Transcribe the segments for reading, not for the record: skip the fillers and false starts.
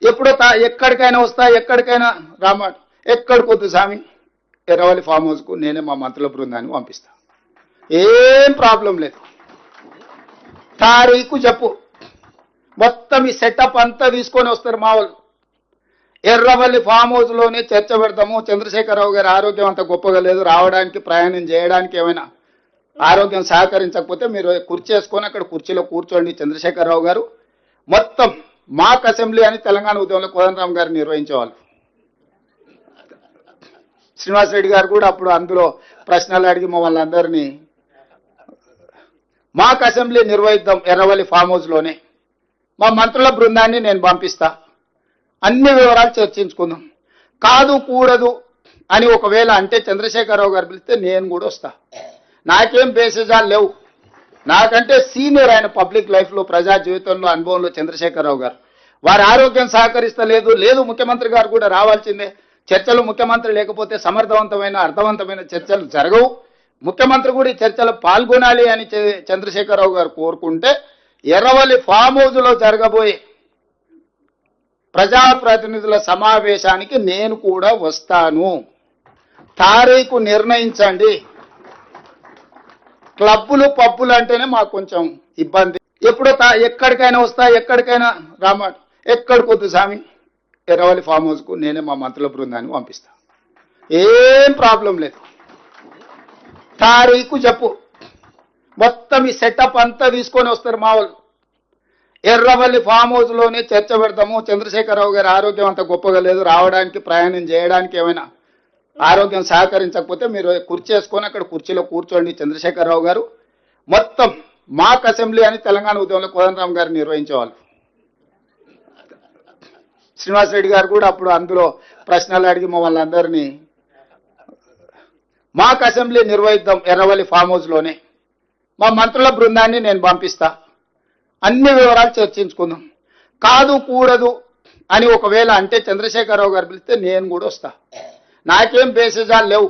ఎప్పుడో ఎక్కడికైనా వస్తా, ఎక్కడికైనా రామ, ఎక్కడికొద్దు స్వామి, ఎర్రవల్లి ఫామ్ హౌస్కు నేనే మా మంత్రుల బృందాన్ని పంపిస్తా, ఏం ప్రాబ్లం లేదు. తారీఖు చెప్పు, మొత్తం ఈ సెటప్ అంతా తీసుకొని వస్తారు మా వాళ్ళు. ఎర్రవల్లి ఫామ్ హౌస్లోనే చర్చ పెడతాము. చంద్రశేఖరరావు గారి ఆరోగ్యం అంత గొప్పగా లేదు, రావడానికి ప్రయాణం చేయడానికి ఏమైనా ఆరోగ్యం సహకరించకపోతే మీరు కుర్చీ వేసుకొని అక్కడ కుర్చీలో కూర్చోండి చంద్రశేఖరరావు గారు. మొత్తం మాక్ అసెంబ్లీ అని తెలంగాణ ఉద్యమంలో కోదండరామ్ గారు నిర్వహించేవాళ్ళు. శ్రీనివాసరెడ్డి గారు కూడా అప్పుడు అందులో ప్రశ్నలు అడిగి మమ్మల్ని అందరినీ మాక్ అసెంబ్లీ నిర్వహిద్దాం ఎర్రవల్లి ఫామ్ హౌస్లోనే, మా మంత్రుల బృందాన్ని నేను పంపిస్తా, అన్ని వివరాలు చర్చించుకుందాం. కాదు కూడదు అని ఒకవేళ అంటే చంద్రశేఖరరావు గారు పిలిస్తే నేను కూడా వస్తా. నాకేం బేసిజాలు లేవు, నాకంటే సీనియర్ ఆయన పబ్లిక్ లైఫ్లో, ప్రజా జీవితంలో, అనుభవంలో చంద్రశేఖరరావు గారు. వారి ఆరోగ్యం సహకరిస్తలేదు, లేదు ముఖ్యమంత్రి గారు కూడా రావాల్సిందే. చర్చలు ముఖ్యమంత్రి లేకపోతే సమర్థవంతమైన అర్థవంతమైన చర్చలు జరగవు. ముఖ్యమంత్రి కూడా ఈ చర్చలో పాల్గొనాలి అని చంద్రశేఖరరావు గారు కోరుకుంటే ఎర్రవల్లి ఫామ్ హౌస్లో జరగబోయే ప్రజాప్రతినిధుల సమావేశానికి నేను కూడా వస్తాను. తారీఖు నిర్ణయించండి. క్లబ్బులు పబ్బులు అంటేనే మాకు కొంచెం ఇబ్బంది. ఎప్పుడో ఎక్కడికైనా వస్తా, ఎక్కడికైనా రామ, ఎక్కడికొద్దు స్వామి, ఎర్రవల్లి ఫామ్ హౌస్కు నేనే మా మంత్రుల బృందాన్ని పంపిస్తా, ఏం ప్రాబ్లం లేదు. తారీఖు చెప్పు, మొత్తం ఈ సెటప్ అంతా తీసుకొని వస్తారు మా వాళ్ళు. ఎర్రవల్లి ఫామ్ హౌస్లోనే చర్చ పెడతాము. చంద్రశేఖరరావు గారి ఆరోగ్యం అంత గొప్పగా లేదు, రావడానికి ప్రయాణం చేయడానికి ఏమైనా ఆరోగ్యం సహకరించకపోతే మీరు కుర్చీ వేసుకొని అక్కడ కుర్చీలో కూర్చోండి చంద్రశేఖరరావు గారు. మొత్తం మాక్ అసెంబ్లీ అని తెలంగాణ ఉద్యమంలో కోదండరామ్ గారు నిర్వహించేవాళ్ళు. శ్రీనివాసరెడ్డి గారు కూడా అప్పుడు అందులో ప్రశ్నలు అడిగి మమ్మల్ని అందరినీ మాక్ అసెంబ్లీ నిర్వహిద్దాం ఎర్రవల్లి ఫామ్ హౌస్లోనే, మా మంత్రుల బృందాన్ని నేను పంపిస్తా, అన్ని వివరాలు చర్చించుకుందాం. కాదు కూడదు అని ఒకవేళ అంటే చంద్రశేఖరరావు గారు పిలిస్తే నేను కూడా వస్తా. నాకేం బేసిజాలు లేవు,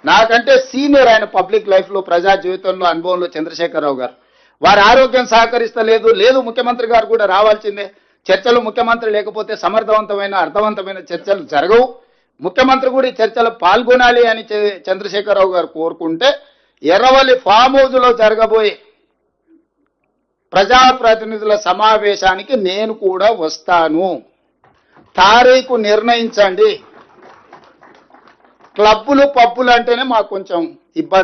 నాకంటే సీనియర్ ఆయన పబ్లిక్ లైఫ్లో, ప్రజా జీవితంలో, అనుభవంలో చంద్రశేఖరరావు గారు. వారి ఆరోగ్యం సహకరిస్తలేదు, లేదు ముఖ్యమంత్రి గారు కూడా రావాల్సిందే. చర్చలు ముఖ్యమంత్రి లేకపోతే సమర్థవంతమైన అర్థవంతమైన చర్చలు జరగవు. ముఖ్యమంత్రి కూడా ఈ చర్చలో పాల్గొనాలి అని చంద్రశేఖరరావు గారు కోరుకుంటే ఎర్రవల్లి ఫామ్ హౌస్లో జరగబోయే ప్రజాప్రతినిధుల సమావేశానికి నేను కూడా వస్తాను. తారీఖు నిర్ణయించండి. క్లబ్బులు పబ్బులు అంటేనే మాకు కొంచెం ఇబ్బంది.